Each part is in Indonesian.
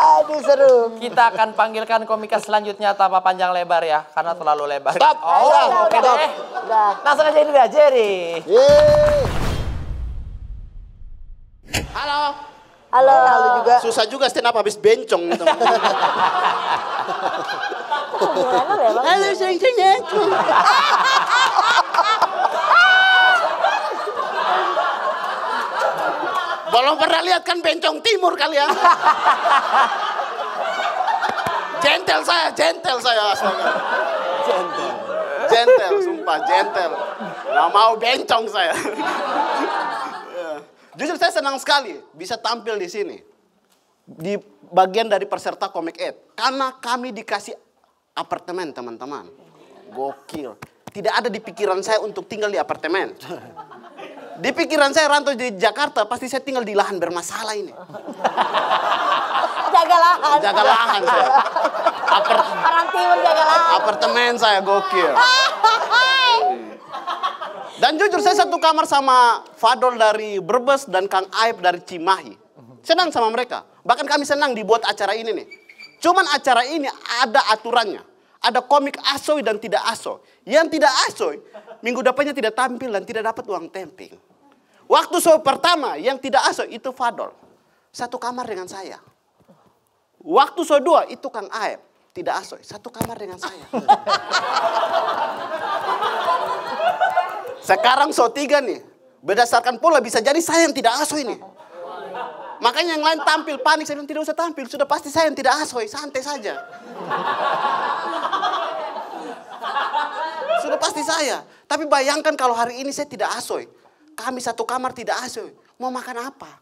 Aduh seru. Kita akan panggilkan komika selanjutnya tanpa panjang lebar ya, karena terlalu lebar. Stop. Oh, oke deh. Udah. Langsung aja ini dia, Jerry. Yeay. Halo. Halo. Halo juga. Susah juga stand up habis bencong. Halo sayang-sayang. Belum pernah lihat kan bencong timur kalian? Gentle saya, astaga. Gentle, sumpah gentle. Nggak mau bencong saya. Jujur saya senang sekali bisa tampil di sini. Di bagian dari peserta Comic Ed. Karena kami dikasih apartemen, teman-teman. Gokil. Tidak ada di pikiran saya untuk tinggal di apartemen. Di pikiran saya rantau di Jakarta, pasti saya tinggal di lahan bermasalah ini. Jaga lahan. Jaga lahan saya. Orang timur jaga lahan. Apartemen saya gokil. Dan jujur saya satu kamar sama Fadol dari Brebes dan Kang Aib dari Cimahi. Senang sama mereka. Bahkan kami senang dibuat acara ini nih. Cuman acara ini ada aturannya. Ada komik asoy dan tidak asoy. Yang tidak asoy, minggu depannya tidak tampil dan tidak dapat uang temping. Waktu show pertama yang tidak asoy itu Fadol. Satu kamar dengan saya. Waktu show 2 itu Kang Aep. Tidak asoy, satu kamar dengan saya. Sekarang show 3 nih. Berdasarkan pola bisa jadi saya yang tidak asoy nih. Makanya yang lain tampil panik. Saya bilang tidak usah tampil. Sudah pasti saya yang tidak asoy. Santai saja. Sudah pasti saya. Tapi bayangkan kalau hari ini saya tidak asoy. Kami satu kamar tidak asoy. Mau makan apa?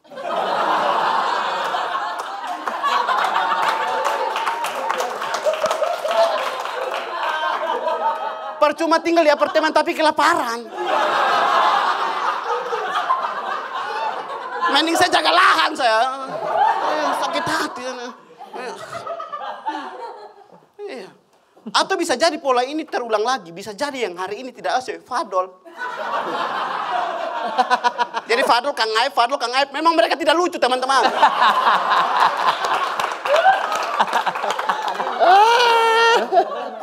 Percuma tinggal di apartemen tapi kelaparan. Mending saya jaga lahan saya. Sakit hati. Iya. Atau bisa jadi pola ini terulang lagi. Bisa jadi yang hari ini tidak asoy. Fadol. Jadi Fadol, Kang Aib. Memang mereka tidak lucu teman-teman.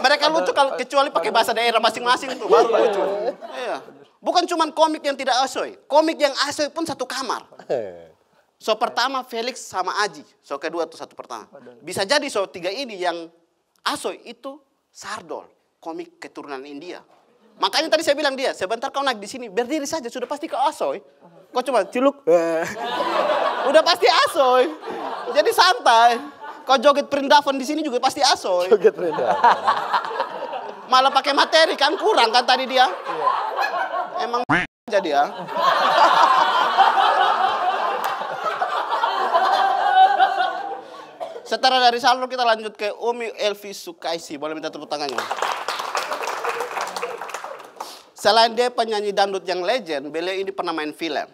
Mereka lucu kalau kecuali pakai bahasa daerah masing-masing tuh baru lucu. Iya. Bukan cuma komik yang tidak asoy. Komik yang asoy pun satu kamar. So pertama Felix sama Aji. So kedua tuh satu pertama. Bisa jadi so 3 ini yang asoy itu Sardol. Komik keturunan India. Makanya tadi saya bilang dia, sebentar kau naik di sini, berdiri saja, sudah pasti kau asoy. Kau cuma ciluk, udah pasti asoy. Jadi santai. Kau joget perindavan di sini juga pasti asoy. Joget perindavan. Malah pakai materi kan kurang kan tadi dia. Emang jadi ya. Setelah dari Salur kita lanjut ke Umi Elvi Sukaisi. Boleh minta tepuk tangannya. Selain dia penyanyi dangdut yang legend, beliau ini pernah main film.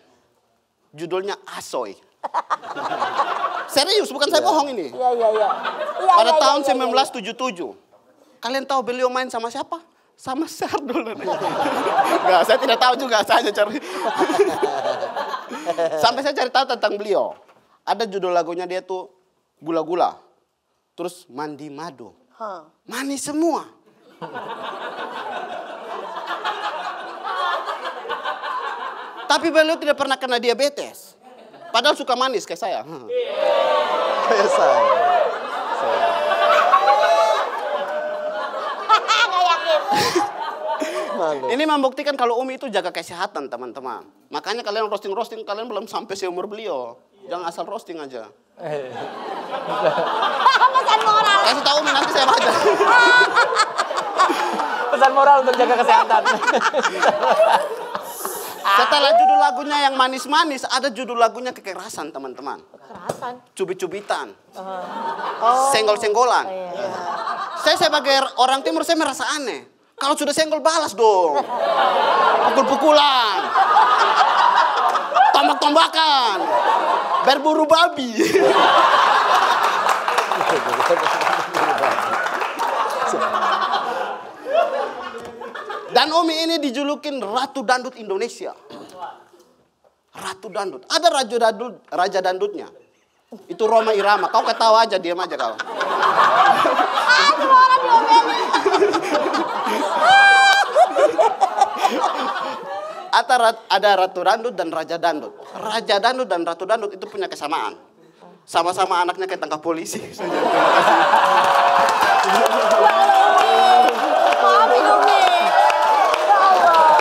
Judulnya Asoy. Serius, bukan saya bohong ini. Iya. Pada tahun 1977. Kalian tahu beliau main sama siapa? Sama Sardol. Enggak, saya tidak tahu juga. Saya hanya cari. Sampai saya cari tahu tentang beliau. Ada judul lagunya dia tuh Gula-Gula. Terus Mandi Madu. Manis semua. Tapi beliau tidak pernah kena diabetes. Padahal suka manis kayak saya. Kayak saya. Nggak yakin. Ini membuktikan kalau Umi itu jaga kesehatan teman-teman. Makanya kalian roasting-roasting kalian belum sampai seumur beliau. Jangan asal roasting aja. Pesan moral. Kasih tahu Umi nanti saya baca. Pesan moral untuk jaga kesehatan. Setelah judul lagunya yang manis-manis, ada judul lagunya kekerasan teman-teman. Kekerasan. Cubit-cubitan. Senggol-senggolan. Saya sebagai orang timur saya merasa aneh. Kalau sudah senggol balas dong. Pukul-pukulan. Tombak-tombakan. Berburu babi. Dan Umi ini dijulukin Ratu Dangdut Indonesia. Ratu Dangdut. Ada raja dangdutnya. Itu Roma Irama. Kau ketawa aja, diam aja kau. Semua orang diomelin. Ada Ratu Dandut dan Raja Dandut. Raja Dandut dan Ratu Dandut itu punya kesamaan. Sama-sama anaknya kayak tangkap polisi. Maafin Umi. Ya Allah.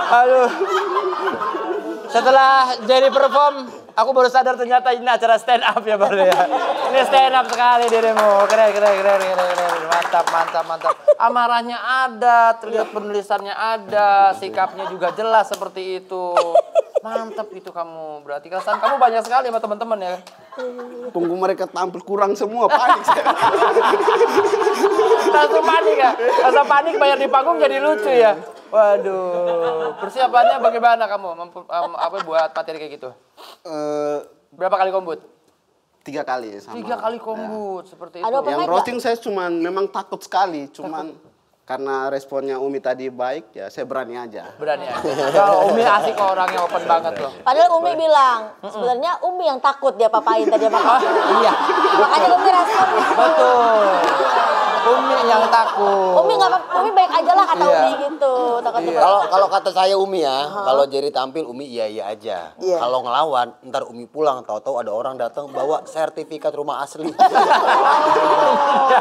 Aduh. Setelah jadi perform, aku baru sadar ternyata ini acara stand up ya Bal ya. Ini stand up sekali dirimu. Keren. Mantap. Amarahnya ada, terlihat penulisannya ada, sikapnya juga jelas seperti itu. Mantap itu kamu. Berarti kesan kamu banyak sekali sama teman-teman ya. Tunggu mereka tampil kurang semua, panik saya. Langsung panik ya. Rasa panik bayar di panggung jadi lucu ya. Waduh, persiapannya bagaimana kamu buat materi kayak gitu? Berapa kali kombut? 3 kali sama. 3 kali kombut seperti itu. Yang roasting saya memang takut sekali, karena responnya Umi tadi baik, ya saya berani aja. Berani aja. Kalau Umi asik kok, orangnya open banget loh. Padahal Umi bilang, sebenarnya Umi yang takut dia papain tadi apa? Iya. Makanya Umi responnya. Betul. Umi yang takut. Umi nggak apa, Umi baik aja lah kata Umi gitu. Kalau kata saya Umi ya, kalau Jerry tampil Umi iya aja. Kalau ngelawan, ntar Umi pulang tahu-tahu ada orang datang bawa sertifikat rumah asli.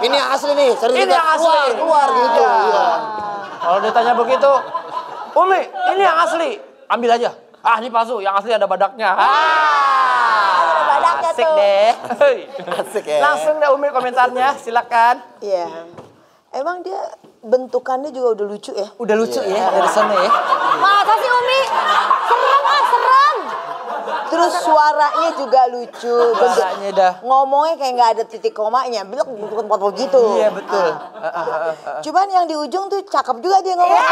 Ini yang asli nih, sertifikat keluar gitu. Kalau ditanya begitu, Umi ini yang asli, ambil aja. Ah ini palsu, yang asli ada badaknya. Asik deh. Asik ya. Langsung deh Umi komentarnya, silakan. Iya. Emang dia bentukannya juga udah lucu ya? Udah lucu ya dari sana ya. Masa sih Umi? Serem. Terus suaranya juga lucu. Suaranya dah. Ngomongnya kayak nggak ada titik komanya, belok gitu. Iya betul. Cuman yang di ujung tuh cakep juga dia ngomong.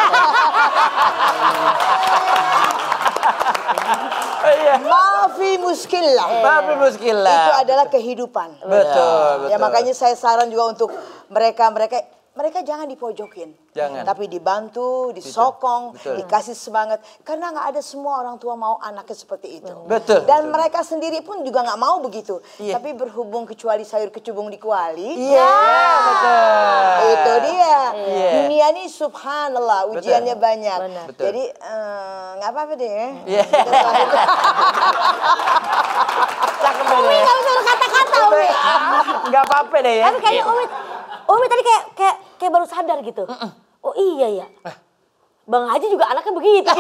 Iya. Maafi muskillah. Maafi muskillah. Itu adalah kehidupan. Betul. Ya makanya saya saran juga untuk mereka jangan dipojokin. Jangan. Tapi dibantu, disokong, Betul. dikasih semangat. Karena nggak ada semua orang tua mau anaknya seperti itu. Betul. Dan mereka sendiri pun juga nggak mau begitu. Iya. Tapi berhubung kecuali sayur kecubung di kuali. Iya, betul. Itu dia. Iya. Dunia ini subhanallah, ujiannya banyak. Betul. Jadi nggak apa-apa deh. Iya. Cakep deh. Umi nggak bisa berkata-kata Umi. Nggak apa-apa deh ya. Tapi kayaknya Umi tadi kayak baru sadar gitu. Oh iya ya. Bang Haji juga anaknya begitu.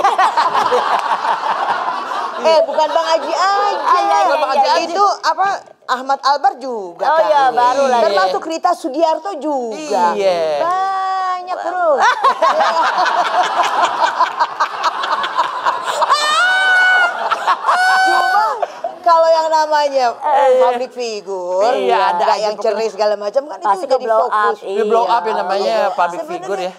Bukan Bang Haji aja. Bang Haji aja. Itu apa Ahmad Albar juga. Oh iya, baru lah. Termasuk Rita Sugiarto juga. Iya. Banyak bro. Cuma kalau yang namanya public figure, Iya, ada nggak aja yang cerai segala macam kan itu Pasti jadi ke-blow fokus. up, Di blow up ya namanya Iya. public Sebenarnya figure ya.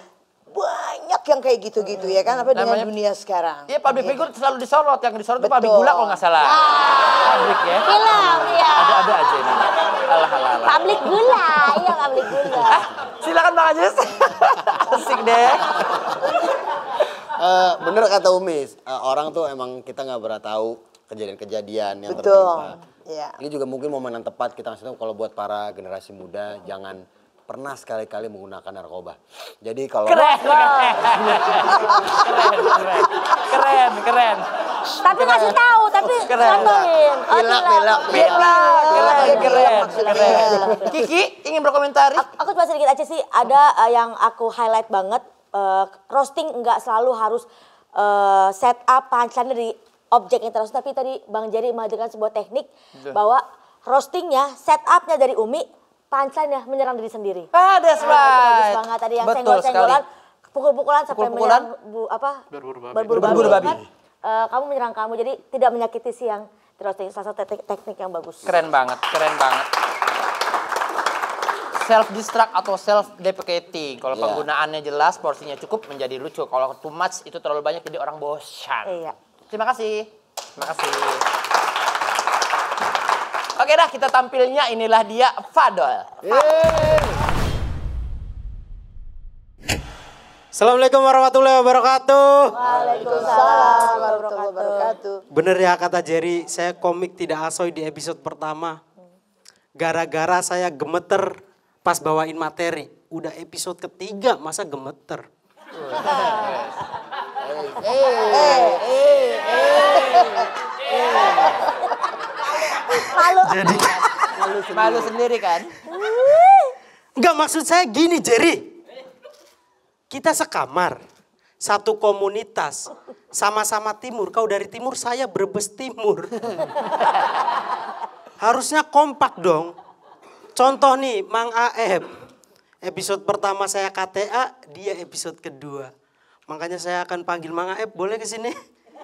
banyak yang kayak gitu-gitu ya kan apa dengan Namanya- dunia sekarang. Iya public figure selalu disorot, yang disorot itu public Betul. gula kalau nggak salah. Public ya. Film ya. Ada aja namanya. Alah. Publik gula. Iya publik gula. Silakan Bang Ajis. Asik deh. Bener kata Umi, orang tuh emang kita nggak pernah tahu kejadian-kejadian yang Betul. tertimpa. Iya. Ini juga mungkin momen yang tepat kita ngasih tahu kalau buat para generasi muda jangan pernah sekali-kali menggunakan narkoba. Jadi kalau Keren. Tapi ngasih tahu, tapi ngambilin. Keren. Kiki ingin berkomentari? Aku cuma sedikit aja sih, ada yang aku highlight banget. Roasting nggak selalu harus set up punchline dari objek yang terus, tapi tadi Bang Jerry menghadirkan sebuah teknik bahwa roastingnya, set upnya dari Umi, punchline-nya menyerang diri sendiri. That's Bagus right. banget tadi yang Betul senggol-senggolan, pukul-pukulan sampai Pukul-pukulan. menyerang Berburu babi. Kan, kamu menyerang kamu, jadi tidak menyakiti si yang di roasting. Salah satu teknik yang bagus. Keren banget. Self destruct atau self deprecating. Kalau penggunaannya jelas, porsinya cukup menjadi lucu. Kalau too much itu terlalu banyak jadi orang bosan. Iya. Terima kasih. Oke dah, kita tampilnya inilah dia Fadol. Assalamualaikum warahmatullahi wabarakatuh. Waalaikumsalam warahmatullahi wabarakatuh. Bener ya kata Jerry, saya komik tidak asoy di episode pertama. Gara-gara saya gemeter pas bawain materi. Udah episode ketiga masa gemeter. Malu sendiri kan? Enggak, maksud saya gini Jerry. Kita sekamar, satu komunitas, sama-sama timur. Kau dari timur, saya Brebes Timur. Harusnya kompak dong. Contoh nih, Mang Aep. Episode pertama saya KTA, dia episode kedua. Makanya saya akan panggil Mang Aep, boleh ke sini?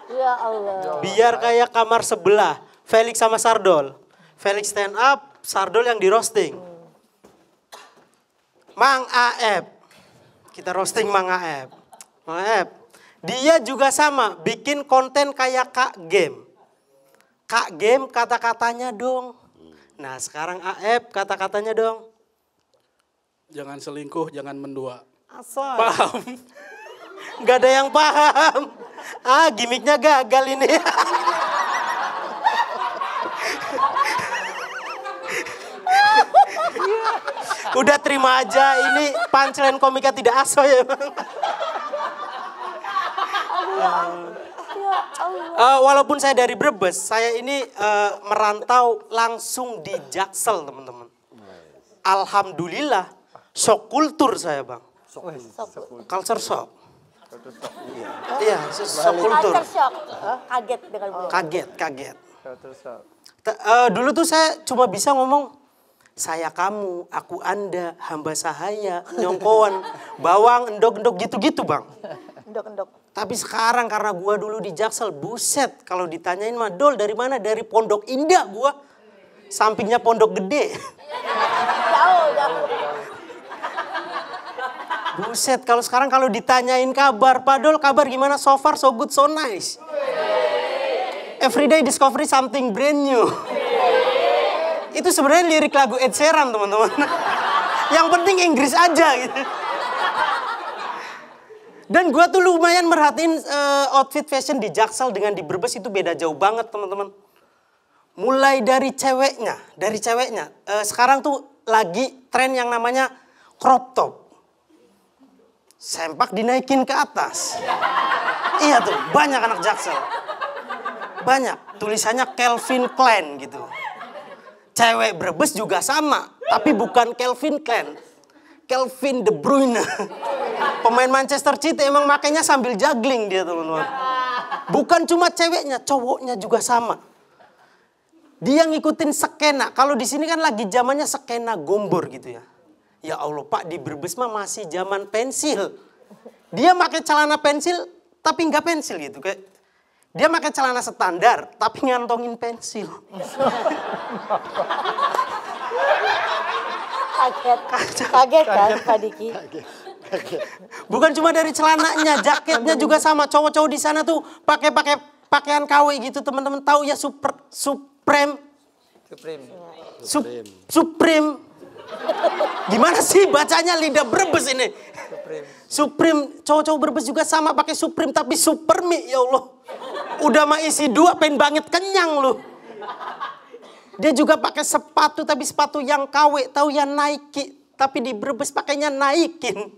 Ya Allah. Biar kayak kamar sebelah, Felix sama Sardol. Felix stand up, Sardol yang di roasting. Mang Aep. Kita roasting Mang Aep. Mang Aep. Dia juga sama, bikin konten kayak Kak Game. Kak Game kata-katanya dong. Nah sekarang Aep kata-katanya dong. Jangan selingkuh, jangan mendua. Asal. Paham? Gak ada yang paham. Gimiknya gagal ini. Udah terima aja, ini punchline komika tidak asoy ya Bang. Walaupun saya dari Brebes, saya ini merantau langsung di Jaksel teman-teman. Alhamdulillah, shock kultur saya Bang. Culture shock. Iya, shock kultur. Culture shock. Kaget dengan beliau. Kaget. Dulu tuh saya cuma bisa ngomong, saya kamu, aku anda, hamba sahaya, nyongkoan, bawang, endog-endog gitu-gitu Bang. Endok-endok. Tapi sekarang karena gua dulu di Jaksel, buset. Kalau ditanyain mah, Dol dari mana? Dari Pondok Indah gua. Sampingnya Pondok Gede. Jauh. Buset, kalau sekarang kalau ditanyain kabar, Pak Dol kabar gimana? So far, so good, so nice. Everyday discovery something brand new. Itu sebenarnya lirik lagu Ed Sheeran teman-teman. Yang penting Inggris aja gitu. Dan gue tuh lumayan merhatiin outfit fashion di Jaksel dengan di Brebes itu beda jauh banget teman-teman. Mulai dari ceweknya. Sekarang tuh lagi tren yang namanya crop top. Sempak dinaikin ke atas. Iya tuh, banyak anak Jaksel. Banyak, tulisannya Calvin Klein gitu. Cewek Brebes juga sama, tapi bukan Calvin Klein. Kevin De Bruyne. Pemain Manchester City emang makanya sambil juggling dia teman-teman. Bukan cuma ceweknya, cowoknya juga sama. Dia ngikutin skena. Kalau di sini kan lagi zamannya skena gombor gitu ya. Ya Allah Pak, di Brebes mah masih zaman pensil. Dia pakai celana pensil tapi nggak pensil gitu kayak. Dia pakai celana standar tapi ngantongin pensil. Kaget kan Pak Diki? Bukan cuma dari celananya, jaketnya juga sama. Cowok-cowok di sana tuh pakai pakaian KW gitu teman-teman. Tahu ya Supreme. Gimana sih bacanya lidah Brebes ini? Supreme. Cowok-cowok Brebes juga sama pakai Supreme tapi Supermi ya Allah. Udah mah isi 2 pengen banget kenyang lu. Dia juga pakai sepatu tapi sepatu yang KW, tahu ya Nike, tapi di Brebes pakainya naikin.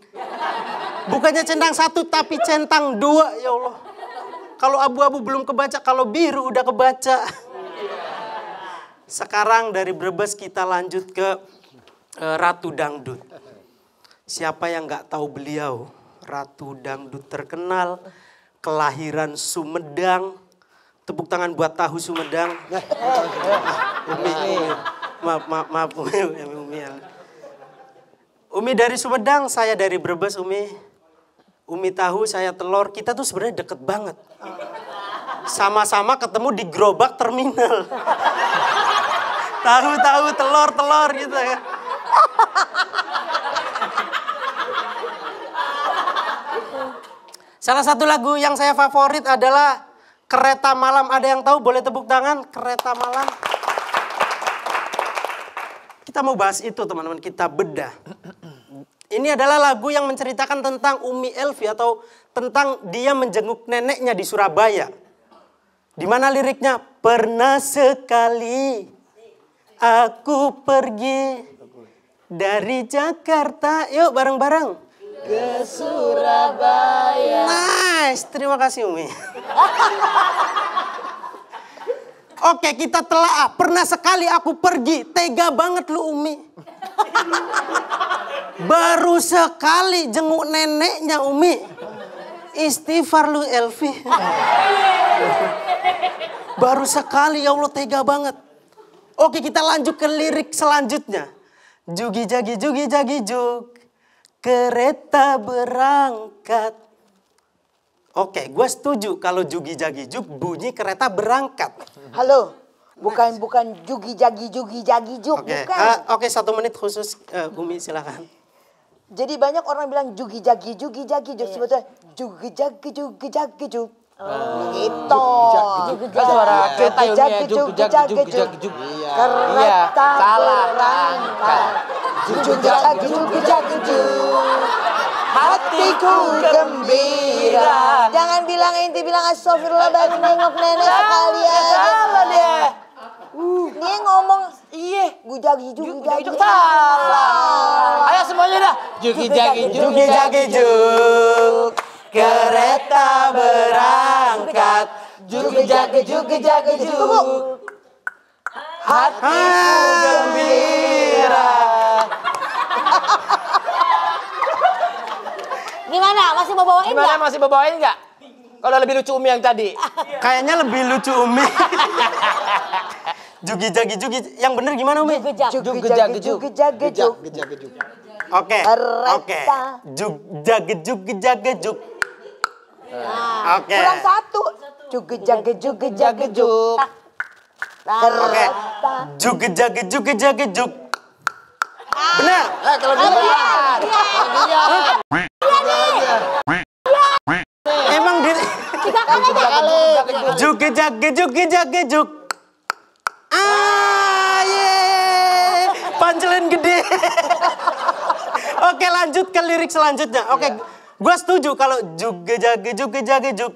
Bukannya centang 1 tapi centang 2 ya Allah. Kalau abu-abu belum kebaca, kalau biru udah kebaca. Sekarang dari Brebes kita lanjut ke Ratu Dangdut. Siapa yang nggak tahu beliau? Ratu Dangdut terkenal, kelahiran Sumedang. Tepuk tangan buat tahu Sumedang. Umi. Maaf Umi. Umi dari Sumedang, saya dari Brebes Umi. Umi tahu, saya telur. Kita tuh sebenarnya deket banget. Sama-sama ketemu di gerobak terminal. Tahu telur gitu ya. Salah satu lagu yang saya favorit adalah Kereta Malam. Ada yang tahu? Boleh tepuk tangan. Kereta Malam. Kita mau bahas itu teman-teman. Kita bedah. Ini adalah lagu yang menceritakan tentang Umi Elvi atau tentang dia menjenguk neneknya di Surabaya. Di mana liriknya, pernah sekali aku pergi dari Jakarta. Yuk bareng-bareng. Ke Surabaya. Nice, terima kasih Umi. Oke, kita telah pernah sekali aku pergi. Tega banget lu Umi. Baru sekali jenguk neneknya Umi. Istighfar lu Elvi. Baru sekali, ya Allah, tega banget. Oke, kita lanjut ke lirik selanjutnya. Jugi jagi jug, kereta berangkat. Oke, gue setuju kalau jugi jagi jug bunyi kereta berangkat. Halo, bukan jugi jagi juk, Oke, bukan. oke, 1 menit khusus Umi silakan. Jadi banyak orang bilang jugi jagi juk, sebetulnya jugi jagi juk. Gitu. Suara kereta ya, juk. Kereta berangkat. Jugi jagi juk. Hatiku gembira. Jangan bilang inti bilang astagfirullah baru nengok nenek sekali aja. Salah dia. Dia ngomong iya, jugi jagi Salah. Ayo semuanya dah. Jugi jagi Juk, kereta berangkat. Jugi jagi juk. Hatiku gembira. Gimana? Masih mau bawain Gimana, nggak? masih bawain nggak? Kalau lebih lucu Umi yang tadi. Kayaknya lebih lucu Umi. Jugi jagi. Yang bener gimana Umi? jugi jagi juk. Oke. Juk jagi juk. Oke. Kurang satu. Jugi jagi juk. Oke. Jugi jagi juk. Benar. Kalau dia Emang di jugi jagi juk. Ye. Punchline gede. Oke, lanjut ke lirik selanjutnya. Oke, gue setuju kalau jugi jagi juk.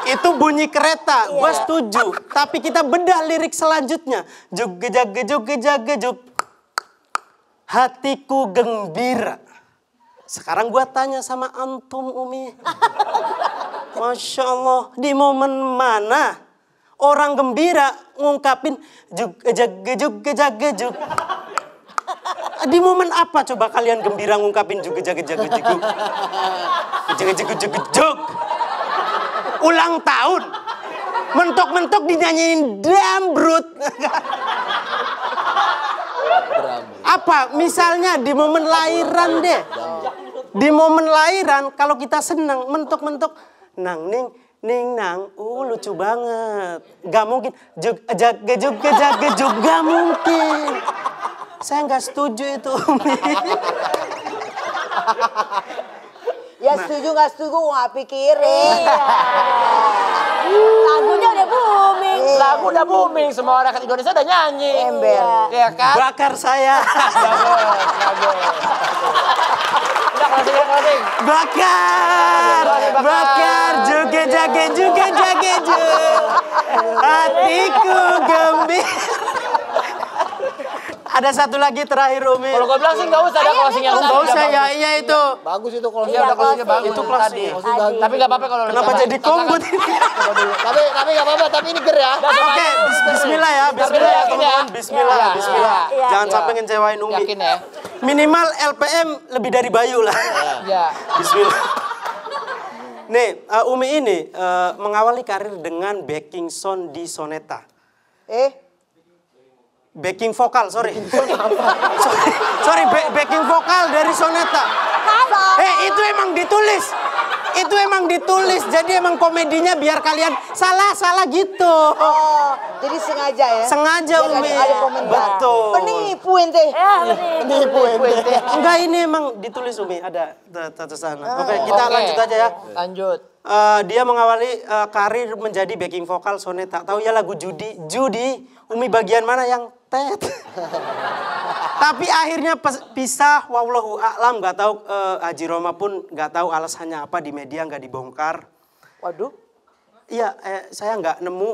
Itu bunyi kereta, gue setuju. Tapi kita bedah lirik selanjutnya. Jugi jagi juk. Hatiku gembira. Sekarang gue tanya sama antum Umi. Masya Allah, di momen mana orang gembira ngungkapin juk. Di momen apa coba kalian gembira ngungkapin juk. Ulang tahun. Mentok-mentok dinyanyiin dambrut. Apa? Misalnya di momen lahiran deh. Di momen lahiran kalau kita senang mentok-mentok nang ning nang, lucu banget. Gak mungkin juk gak mungkin. Saya nggak setuju itu Umi. Ya setuju nggak setuju nggak pikirin. Lagunya udah booming. Lagu udah booming, semua orang Indonesia udah nyanyi. Ember. Ya kan? Bakar saya. Udah closing. Bakar juga juk. Hatiku gembira. Ada satu lagi terakhir Umi. Kalau gue bilang sih nggak usah ada closing yang Nggak usah ya, iya itu. bagus itu kalau Iya, udah closingnya bagus. Itu closing. tadi. Tapi nggak apa-apa kalau Kenapa jadi kombut ini? tapi nggak apa-apa, tapi ini ger ya. Oke, bismillah ya, bismillah ya teman-teman. Bismillah. Iya. Jangan sampai ngecewain Umi. Yakin ya? Minimal LPM lebih dari Bayu lah. Ya. Bismillah. Nih, Umi ini mengawali karir dengan backing sound di Soneta. Backing vokal, sorry. Backing vokal dari Soneta. Itu emang ditulis. Itu emang ditulis. Jadi emang komedinya biar kalian salah gitu. Oh, jadi sengaja ya? Sengaja Biar Umi. ada komentar. Betul. Penipu ente. Penipu ente. Enggak, ini emang ditulis Umi, ada tetesan. Oke, kita lanjut aja ya. Lanjut. Dia mengawali karir menjadi backing vokal Soneta. Tahu ya lagu Judi? Umi bagian mana yang tet? Tapi akhirnya pisah, wallahu a'lam, nggak tahu Haji Roma pun nggak tahu alasannya apa di media nggak dibongkar. Waduh. Iya, saya nggak nemu.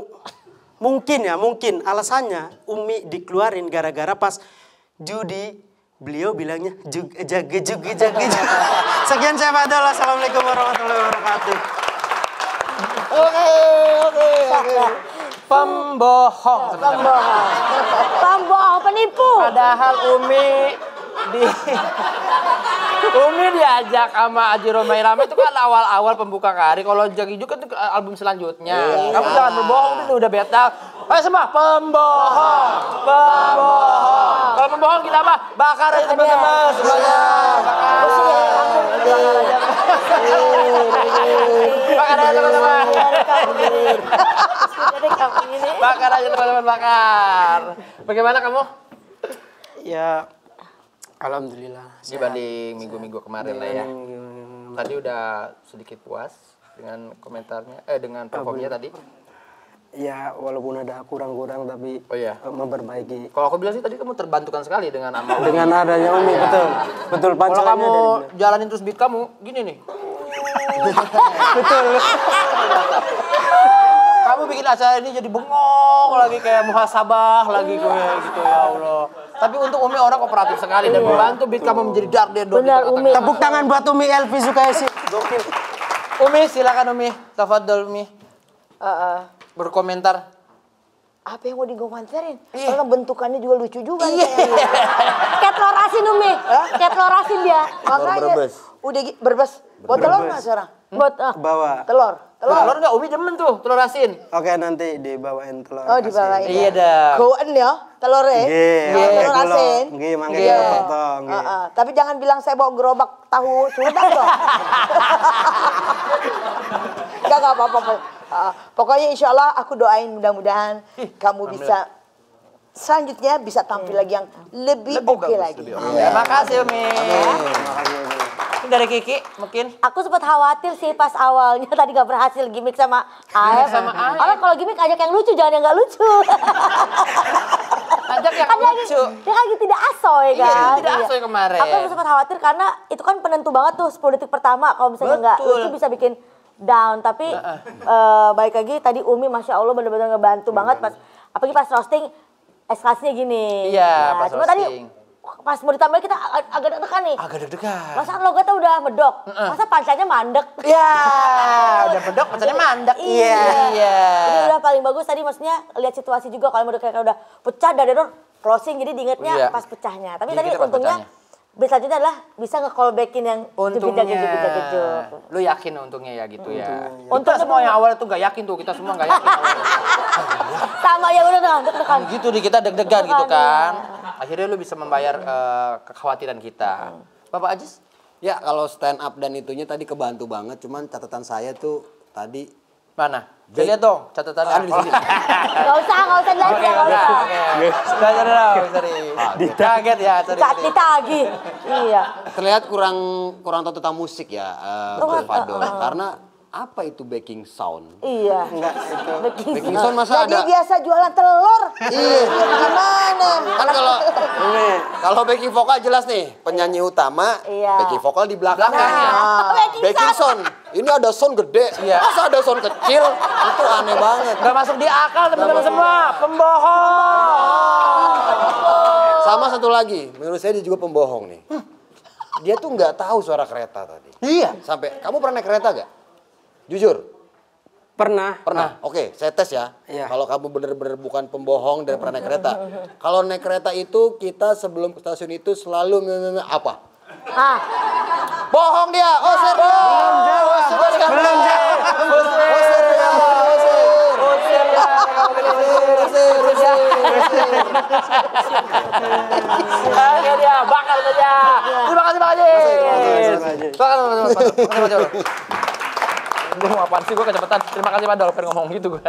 Mungkin alasannya Umi dikeluarin gara-gara pas judi beliau bilangnya jaga. Sekian saya Fadol. Assalamualaikum warahmatullahi wabarakatuh. Oke. Pembohong. Pembohong, penipu. Padahal Umi diajak sama Haji Roma Irama itu kan awal-awal pembuka kari. Kalau Jagi Juk kan itu album selanjutnya. Kamu jangan berbohong, ini udah beta. Ayo semua, pembohong. Kalau pembohong kita apa? Bakar aja teman-teman. Semuanya. Bakar aja teman-teman. Bakar aja teman-teman, bakar. Bagaimana kamu? Ya, alhamdulillah. Dibanding minggu-minggu kemarin lah ya. Tadi udah sedikit puas dengan komentarnya, dengan performnya tadi. Ya, walaupun ada kurang-kurang tapi memperbaiki. Kalau aku bilang sih tadi kamu terbantukan sekali dengan Umi. Dengan adanya Umi, betul. Betul, Kalau pancelannya kamu dari jalanin terus beat kamu, gini nih. betul. Kamu bikin acara ini jadi bengong lagi, kayak muhasabah lagi kayak gitu, ya Allah. Tapi untuk Umi orang kooperatif sekali dan membantu beat kamu menjadi dark dan Benar, Umi. Tepuk tangan buat Umi Elvi Sukaisi. Gokil. Umi, silakan Umi. Tafadhol Umi. Berkomentar. Apa yang mau dikomentarin? Karena bentukannya juga lucu juga nih Iya. kayaknya. Kayak telur asin, Umi. Kayak telur asin dia. Makanya Berbes. udah berbes. Buat telur nggak sekarang? Buat Bawa. Telur. Telur nggak? Umi demen tuh, telur asin. Oke, nanti dibawain telur. Oh, dibawain. Iya dah. Goen ya, telurnya. Nggih, Telur asin. Nggih, mangga Iya. potong. Tapi jangan bilang saya bawa gerobak tahu Sumedang dong. Enggak apa-apa. Pokoknya insya Allah aku doain mudah-mudahan kamu bisa selanjutnya bisa tampil lagi yang lebih oke lagi. Terima kasih Umi. Ini dari Kiki mungkin. Aku sempat khawatir sih pas awalnya tadi gak berhasil gimmick sama Aep. Orang kalau gimmick ajak yang lucu, jangan yang gak lucu. Ajak yang Kan lucu. dia kan tidak asoy kan. Iya, tidak asoy kemarin. Aku sempat khawatir karena itu kan penentu banget tuh 10 detik pertama. Kalau misalnya nggak Betul. lucu bisa bikin down. Tapi baik lagi tadi Umi Masya Allah benar-benar ngebantu banget pas apalagi pas roasting eskalasinya gini. Iya, pas cuma roasting. tadi pas mau ditambah kita agak deg-degan nih. Agak deg-degan. Masa logatnya udah medok, masa pancanya mandek. Ya, udah pedok, pesannya mandek. Iya. Iya. Ini udah paling bagus tadi maksudnya lihat situasi juga kalau udah kayak udah pecah dari error closing jadi diingetnya Iya. pas pecahnya. Tapi tadi Diingetnya pas untungnya pecahnya. selanjutnya adalah bisa nge-callbackin yang Untungnya. Lu yakin untungnya ya gitu ya. Untungnya Kita semua yang awalnya tuh gak yakin tuh, kita semua gak yakin awalnya. sama ya udah deg-degan. Gitu di kita deg-degan gitu kan. Akhirnya lu bisa membayar kekhawatiran kita. Bapak Ajis? Ya kalau stand up dan itunya tadi kebantu banget. Cuman catatan saya tuh tadi Mana? Saya lihat dong catatannya. Ada di sini. Gak usah dilihat ya, gak usah. Kaget ya. Ditagih. Iya. terlihat kurang tahu tentang musik ya, Mas Fadol. Karena apa itu backing sound? Iya. Backing sound masa Jadi ada? biasa jualan telur. Iya. Gimana? Kan kalau backing vokal jelas nih penyanyi utama, Iya. backing vokal di belakangnya. Backing sound. Ini ada sound gede, Iya. masa ada sound kecil? Itu aneh banget. Gak masuk di akal teman-teman semua. Pembohong. Sama satu lagi, menurut saya dia juga pembohong nih. Dia tuh nggak tahu suara kereta tadi. Iya. Sampai kamu pernah naik kereta gak? Jujur. Pernah. Pernah. Oke, saya tes ya. Iya. Kalau kamu benar-benar bukan pembohong dan pernah naik kereta. Kalau naik kereta itu kita sebelum ke stasiun itu selalu apa? Bohong dia. Osir. Belum jawab. Oke dia, bakar saja. Terima kasih Pak Ajis. Bakar. Gue mau apaan sih, gue kecepatan. Terima kasih Pak Dol, pengen ngomong gitu gue.